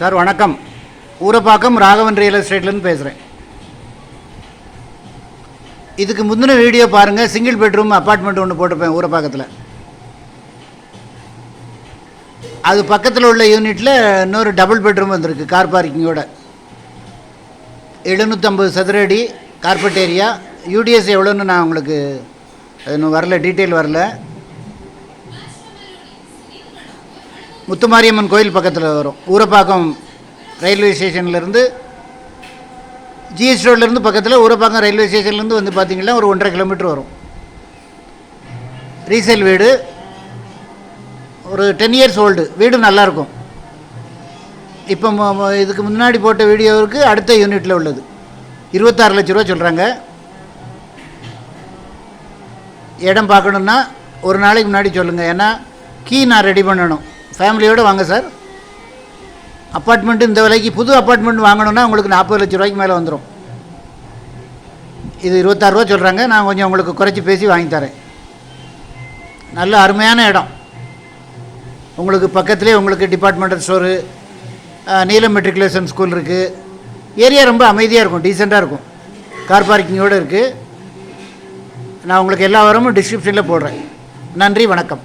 Sir வணக்கம். Urapakkam Raghavan real எஸ்டேட்லேருந்து பேசுகிறேன். இதுக்கு முந்தின வீடியோ பாருங்கள். சிங்கிள் பெட்ரூம் அப்பார்ட்மெண்ட் ஒன்று போட்டிருப்பேன் ஊரப்பாக்கத்தில். அது பக்கத்தில் உள்ள யூனிட்டில் இன்னொரு டபுள் பெட்ரூம் வந்திருக்கு கார் பார்க்கிங்கோட. 750 சதுர அடி கார்பெட் ஏரியா. யூடிஎஸ் எவ்வளோன்னு நான் உங்களுக்கு இன்னும் வரல, டீட்டெயில் வரல. முத்துமாரியம்மன் கோயில் பக்கத்தில் வரும். ஊரப்பாக்கம் ரயில்வே ஸ்டேஷன்லேருந்து ஜிஎஸ் ரோட்லேருந்து பக்கத்தில் ஊரப்பாக்கம் ரயில்வே ஸ்டேஷன்லேருந்து வந்து பார்த்திங்கன்னா ஒரு 1.5 கிலோமீட்டர் வரும். ரீசேல் வீடு, ஒரு 10 இயர்ஸ் ஓல்டு வீடு, நல்லாயிருக்கும். இப்போ இதுக்கு முன்னாடி போட்ட வீடியோவுக்கு அடுத்த யூனிட்டில் உள்ளது. 26 லட்ச ரூபா சொல்கிறாங்க. இடம் பார்க்கணுன்னா ஒரு நாளைக்கு முன்னாடி சொல்லுங்கள், ஏன்னா கீ நான் ரெடி பண்ணணும். ஃபேமிலியோடு வாங்க சார். அப்பார்ட்மெண்ட்டு இந்த விலைக்கு புது அப்பார்ட்மெண்ட் வாங்கணுன்னா உங்களுக்கு 40 லட்ச ரூபாய்க்கு மேலே வந்துடும். இது 26 ரூபா சொல்கிறாங்க. நான் கொஞ்சம் உங்களுக்கு குறைச்சி பேசி வாங்கி தரேன். நல்ல அருமையான இடம். உங்களுக்கு பக்கத்துலேயே உங்களுக்கு டிபார்ட்மெண்டல் ஸ்டோரு, நீலம் மெட்ரிகுலேஷன் ஸ்கூல் இருக்குது. ஏரியா ரொம்ப அமைதியாக இருக்கும், டீசெண்டாக இருக்கும். கார் பார்க்கிங்கோடு இருக்குது. நான் உங்களுக்கு எல்லா வாரமும் டிஸ்கிரிப்ஷனில் போடுறேன். நன்றி, வணக்கம்.